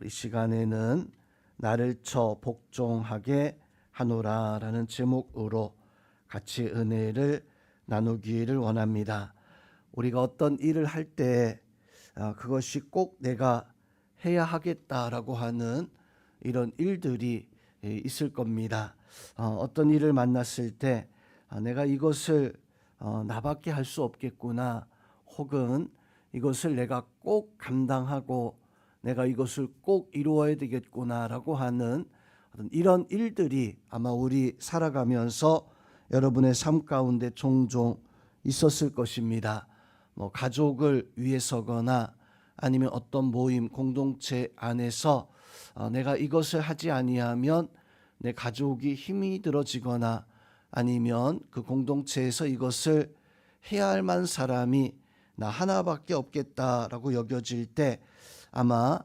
이 시간에는 나를 쳐 복종하게 하노라라는 제목으로 같이 은혜를 나누기를 원합니다. 우리가 어떤 일을 할 때 그것이 꼭 내가 해야 하겠다라고 하는 이런 일들이 있을 겁니다. 어떤 일을 만났을 때 내가 이것을 나밖에 할 수 없겠구나, 혹은 이것을 내가 꼭 감당하고 내가 이것을 꼭 이루어야 되겠구나라고 하는 이런 일들이 아마 우리 살아가면서 여러분의 삶 가운데 종종 있었을 것입니다. 가족을 위해서거나 아니면 어떤 모임 공동체 안에서 내가 이것을 하지 아니하면 내 가족이 힘이 들어지거나 아니면 그 공동체에서 이것을 해야 할 만한 사람이 나 하나밖에 없겠다라고 여겨질 때 아마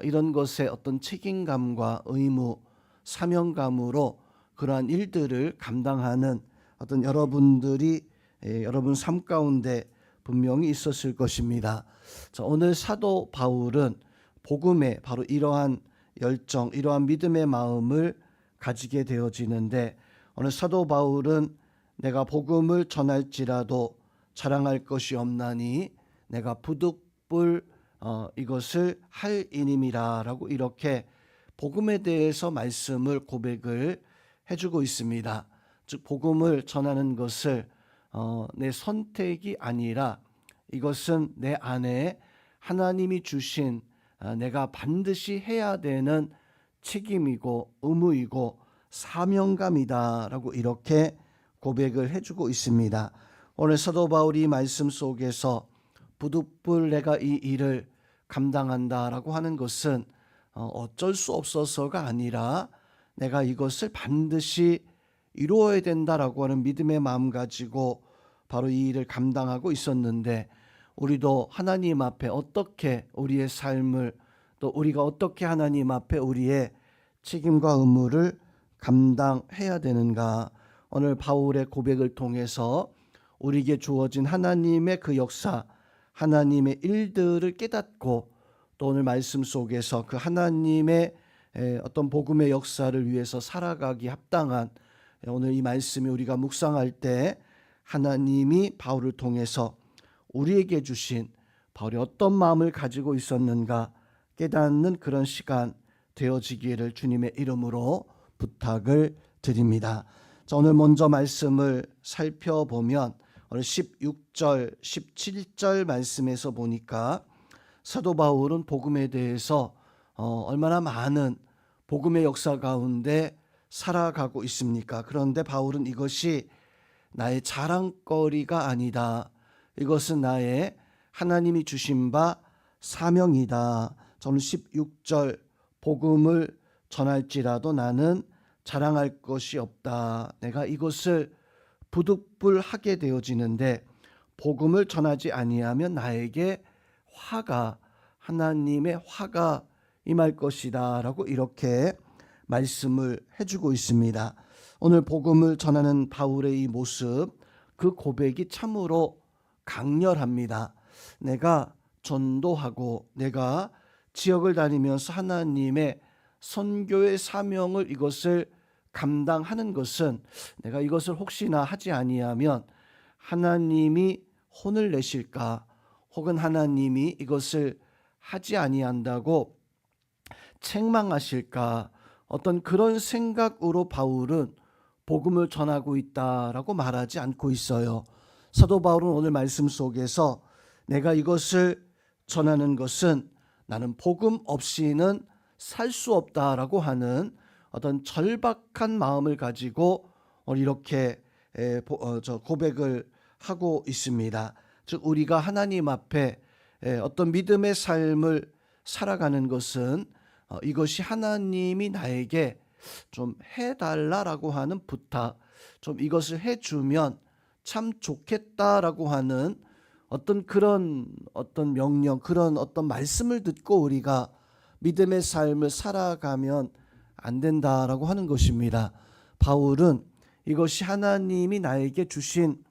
이런 것에 어떤 책임감과 의무, 사명감으로 그러한 일들을 감당하는 어떤 여러분들이 여러분 삶 가운데 분명히 있었을 것입니다. 자, 오늘 사도 바울은 복음에 바로 이러한 열정, 이러한 믿음의 마음을 가지게 되어지는데, 오늘 사도 바울은 내가 복음을 전할지라도 자랑할 것이 없나니 내가 부득불 이것을 할 인임이라라고 이렇게 복음에 대해서 말씀을 고백을 해주고 있습니다. 즉 복음을 전하는 것을 내 선택이 아니라 이것은 내 안에 하나님이 주신 내가 반드시 해야 되는 책임이고 의무이고 사명감이다라고 이렇게 고백을 해주고 있습니다. 오늘 사도 바울이 말씀 속에서 부득불 내가 이 일을 감당한다라고 하는 것은 어쩔 수 없어서가 아니라 내가 이것을 반드시 이루어야 된다라고 하는 믿음의 마음 가지고 바로 이 일을 감당하고 있었는데, 우리도 하나님 앞에 어떻게 우리의 삶을, 또 우리가 어떻게 하나님 앞에 우리의 책임과 의무를 감당해야 되는가, 오늘 바울의 고백을 통해서 우리에게 주어진 하나님의 그 역사, 하나님의 일들을 깨닫고 또 오늘 말씀 속에서 그 하나님의 어떤 복음의 역사를 위해서 살아가기 합당한 오늘 이 말씀이 우리가 묵상할 때 하나님이 바울을 통해서 우리에게 주신 바울이 어떤 마음을 가지고 있었는가 깨닫는 그런 시간 되어지기를 주님의 이름으로 부탁을 드립니다. 자, 오늘 먼저 말씀을 살펴보면 오늘 16절, 17절 말씀에서 보니까 사도 바울은 복음에 대해서 얼마나 많은 복음의 역사 가운데 살아가고 있습니까? 그런데 바울은 이것이 나의 자랑거리가 아니다. 이것은 나의 하나님이 주신 바 사명이다. 저는 16절 복음을 전할지라도 나는 자랑할 것이 없다. 내가 이것을 부득불 하게 되어지는데 복음을 전하지 아니하면 나에게 화가, 하나님의 화가 임할 것이다 라고 이렇게 말씀을 해주고 있습니다. 오늘 복음을 전하는 바울의 이 모습, 그 고백이 참으로 강렬합니다. 내가 전도하고 내가 지역을 다니면서 하나님의 선교의 사명을 이것을 감당하는 것은 내가 이것을 혹시나 하지 아니하면 하나님이 혼을 내실까, 혹은 하나님이 이것을 하지 아니한다고 책망하실까, 어떤 그런 생각으로 바울은 복음을 전하고 있다라고 말하지 않고 있어요. 사도 바울은 오늘 말씀 속에서 내가 이것을 전하는 것은 나는 복음 없이는 살 수 없다라고 하는 어떤 절박한 마음을 가지고 이렇게 고백을 하고 있습니다. 즉 우리가 하나님 앞에 어떤 믿음의 삶을 살아가는 것은 이것이 하나님이 나에게 좀 해달라라고 하는 부탁, 좀 이것을 해주면 참 좋겠다라고 하는 어떤 그런 어떤 명령, 그런 어떤 말씀을 듣고 우리가 믿음의 삶을 살아가면 안 된다라고 하는 것입니다. 바울은 이것이 하나님이 나에게 주신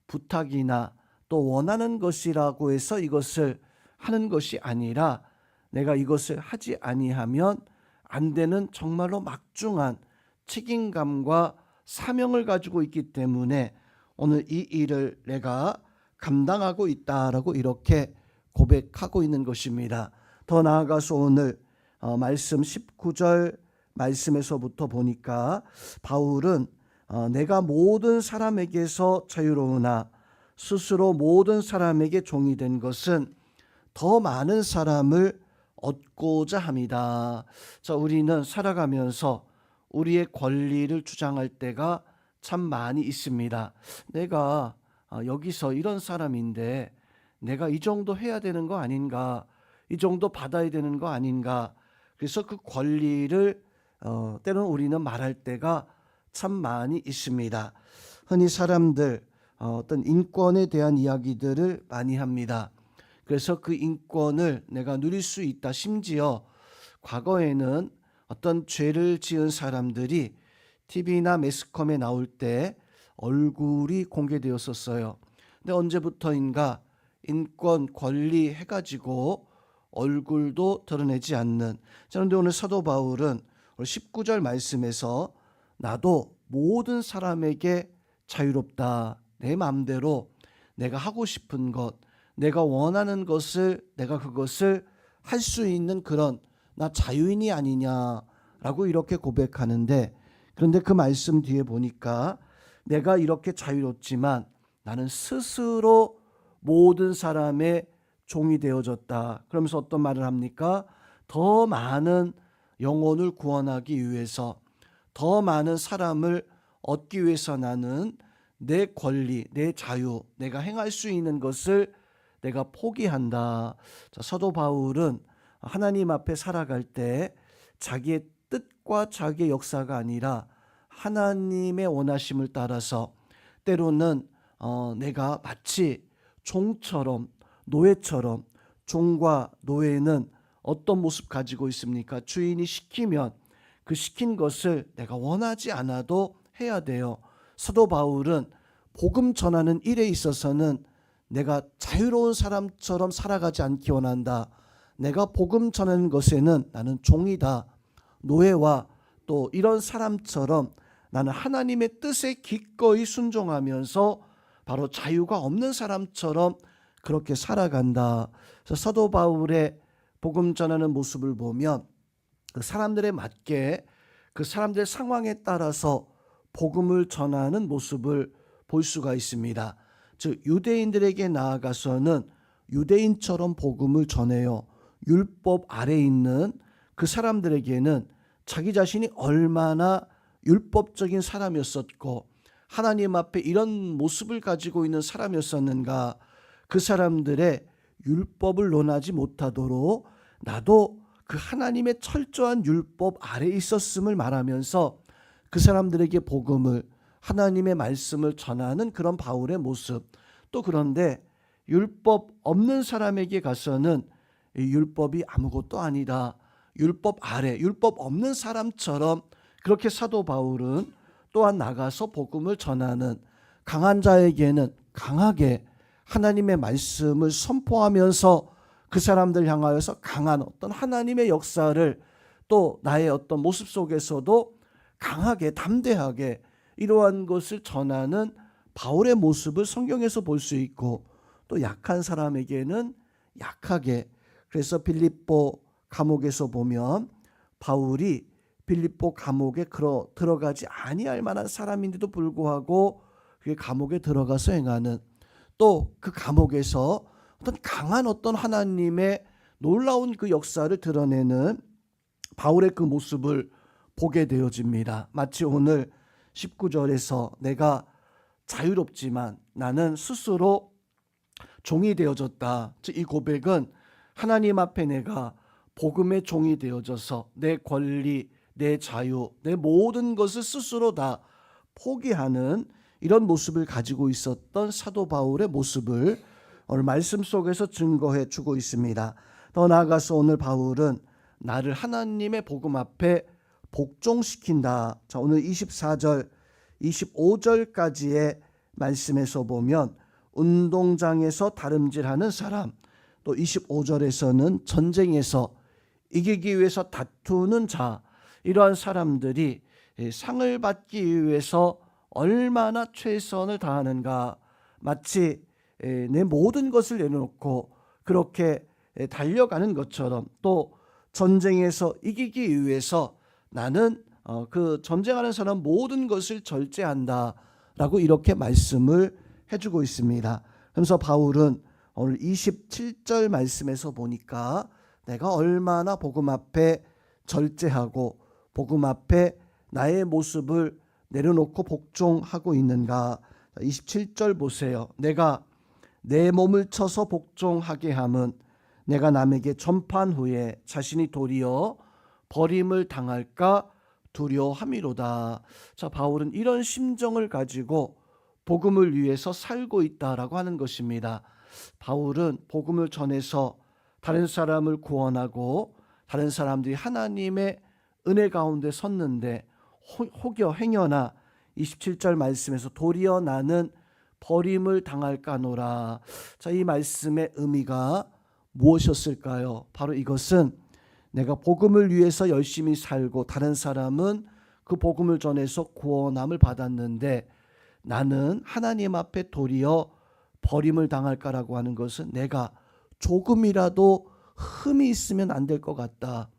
부탁이나 또 원하는 것이라고 해서 이것을 하는 것이 아니라 내가 이것을 하지 아니하면 안 되는 정말로 막중한 책임감과 사명을 가지고 있기 때문에 오늘 이 일을 내가 감당하고 있다라고 이렇게 고백하고 있는 것입니다. 더 나아가서 오늘 말씀 19절 말씀에서부터 보니까 바울은 내가 모든 사람에게서 자유로우나 스스로 모든 사람에게 종이 된 것은 더 많은 사람을 얻고자 합니다. 자, 우리는 살아가면서 우리의 권리를 주장할 때가 참 많이 있습니다. 내가 여기서 이런 사람인데 내가 이 정도 해야 되는 거 아닌가, 이 정도 받아야 되는 거 아닌가. 그래서 그 권리를 때로는 우리는 말할 때가 참 많이 있습니다. 흔히 사람들 어떤 인권에 대한 이야기들을 많이 합니다. 그래서 그 인권을 내가 누릴 수 있다. 심지어 과거에는 어떤 죄를 지은 사람들이 TV나 매스컴에 나올 때 얼굴이 공개되었었어요. 근데 언제부터인가 인권, 권리 해가지고 얼굴도 드러내지 않는. 그런데 오늘 사도 바울은 19절 말씀에서 나도 모든 사람에게 자유롭다. 내 마음대로 내가 하고 싶은 것, 내가 원하는 것을 내가 그것을 할 수 있는 그런 나 자유인이 아니냐라고 이렇게 고백하는데, 그런데 그 말씀 뒤에 보니까 내가 이렇게 자유롭지만 나는 스스로 모든 사람의 종이 되어졌다. 그러면서 어떤 말을 합니까? 더 많은 영혼을 구원하기 위해서, 더 많은 사람을 얻기 위해서 나는 내 권리, 내 자유, 내가 행할 수 있는 것을 내가 포기한다. 자, 사도 바울은 하나님 앞에 살아갈 때 자기의 뜻과 자기의 역사가 아니라 하나님의 원하심을 따라서 때로는 내가 마치 종처럼, 노예처럼. 종과 노예는 어떤 모습 가지고 있습니까? 주인이 시키면 그 시킨 것을 내가 원하지 않아도 해야 돼요. 사도 바울은 복음 전하는 일에 있어서는 내가 자유로운 사람처럼 살아가지 않기 원한다. 내가 복음 전하는 것에는 나는 종이다. 노예와 또 이런 사람처럼 나는 하나님의 뜻에 기꺼이 순종하면서 바로 자유가 없는 사람처럼 그렇게 살아간다. 그래서 사도 바울의 복음 전하는 모습을 보면 그 사람들에 맞게 그 사람들의 상황에 따라서 복음을 전하는 모습을 볼 수가 있습니다. 즉 유대인들에게 나아가서는 유대인처럼 복음을 전해요. 율법 아래에 있는 그 사람들에게는 자기 자신이 얼마나 율법적인 사람이었었고 하나님 앞에 이런 모습을 가지고 있는 사람이었었는가. 그 사람들의 율법을 논하지 못하도록 나도 그 하나님의 철저한 율법 아래에 있었음을 말하면서 그 사람들에게 복음을, 하나님의 말씀을 전하는 그런 바울의 모습. 또 그런데 율법 없는 사람에게 가서는 이 율법이 아무것도 아니다. 율법 아래, 율법 없는 사람처럼 그렇게 사도 바울은 또한 나가서 복음을 전하는, 강한 자에게는 강하게 하나님의 말씀을 선포하면서 그 사람들 향하여서 강한 어떤 하나님의 역사를, 또 나의 어떤 모습 속에서도 강하게 담대하게 이러한 것을 전하는 바울의 모습을 성경에서 볼 수 있고, 또 약한 사람에게는 약하게. 그래서 빌립보 감옥에서 보면 바울이 빌립보 감옥에 들어가지 아니할 만한 사람인데도 불구하고 그 감옥에 들어가서 행하는, 또 그 감옥에서 어떤 강한 어떤 하나님의 놀라운 그 역사를 드러내는 바울의 그 모습을 보게 되어집니다. 마치 오늘 19절에서 내가 자유롭지만 나는 스스로 종이 되어졌다. 이 고백은 하나님 앞에 내가 복음의 종이 되어져서 내 권리, 내 자유, 내 모든 것을 스스로 다 포기하는 이런 모습을 가지고 있었던 사도 바울의 모습을 오늘 말씀 속에서 증거해 주고 있습니다. 더 나아가서 오늘 바울은 나를 하나님의 복음 앞에 복종시킨다. 자, 오늘 24절, 25절까지의 말씀에서 보면 운동장에서 다름질하는 사람, 또 25절에서는 전쟁에서 이기기 위해서 다투는 자, 이러한 사람들이 상을 받기 위해서 얼마나 최선을 다하는가. 마치 내 모든 것을 내놓고 그렇게 달려가는 것처럼, 또 전쟁에서 이기기 위해서 나는 그 전쟁하는 사람 모든 것을 절제한다라고 이렇게 말씀을 해주고 있습니다. 그래서 바울은 오늘 27절 말씀에서 보니까 내가 얼마나 복음 앞에 절제하고 복음 앞에 나의 모습을 내려놓고 복종하고 있는가. 27절 보세요. 내가 내 몸을 쳐서 복종하게 함은 내가 남에게 전파한 후에 자신이 도리어 버림을 당할까 두려워함이로다. 자, 바울은 이런 심정을 가지고 복음을 위해서 살고 있다라고 하는 것입니다. 바울은 복음을 전해서 다른 사람을 구원하고 다른 사람들이 하나님의 은혜 가운데 섰는데 혹여 행여나 27절 말씀에서 도리어 나는 버림을 당할까노라. 자, 이 말씀의 의미가 무엇이었을까요? 바로 이것은 내가 복음을 위해서 열심히 살고 다른 사람은 그 복음을 전해서 구원함을 받았는데 나는 하나님 앞에 도리어 버림을 당할까라고 하는 것은 내가 조금이라도 흠이 있으면 안 될 것 같다.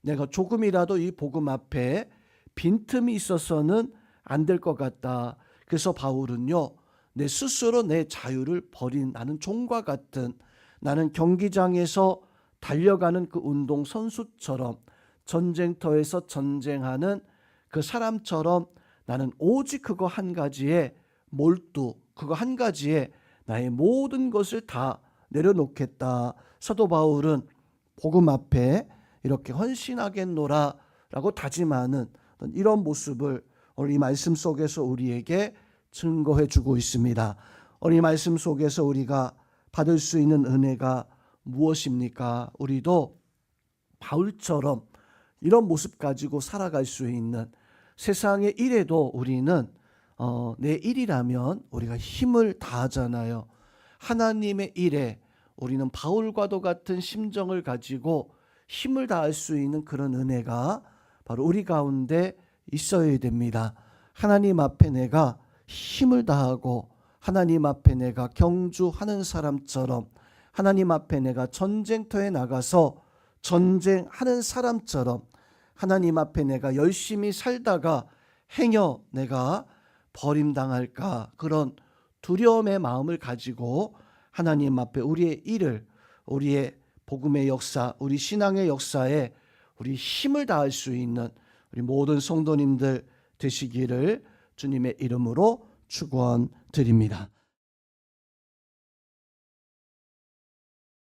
내가 조금이라도 이 복음 앞에 빈틈이 있어서는 안 될 것 같다. 그래서 바울은요, 내 스스로 내 자유를 버린 나는 종과 같은, 나는 경기장에서 달려가는 그 운동 선수처럼, 전쟁터에서 전쟁하는 그 사람처럼 나는 오직 그거 한 가지에 몰두, 그거 한 가지에 나의 모든 것을 다 내려놓겠다. 사도 바울은 복음 앞에 이렇게 헌신하겠노라 라고 다짐하는 이런 모습을 오늘 이 말씀 속에서 우리에게 증거해 주고 있습니다. 오늘 이 말씀 속에서 우리가 받을 수 있는 은혜가 무엇입니까? 우리도 바울처럼 이런 모습 가지고 살아갈 수 있는, 세상의 일에도 우리는 내 일이라면 우리가 힘을 다하잖아요. 하나님의 일에 우리는 바울과도 같은 심정을 가지고 힘을 다할 수 있는 그런 은혜가 바로 우리 가운데 있어야 됩니다. 하나님 앞에 내가 힘을 다하고 하나님 앞에 내가 경주하는 사람처럼, 하나님 앞에 내가 전쟁터에 나가서 전쟁하는 사람처럼, 하나님 앞에 내가 열심히 살다가 행여 내가 버림당할까, 그런 두려움의 마음을 가지고 하나님 앞에 우리의 일을, 우리의 복음의 역사, 우리 신앙의 역사에 우리 힘을 다할 수 있는 우리 모든 성도님들 되시기를 주님의 이름으로 축원드립니다.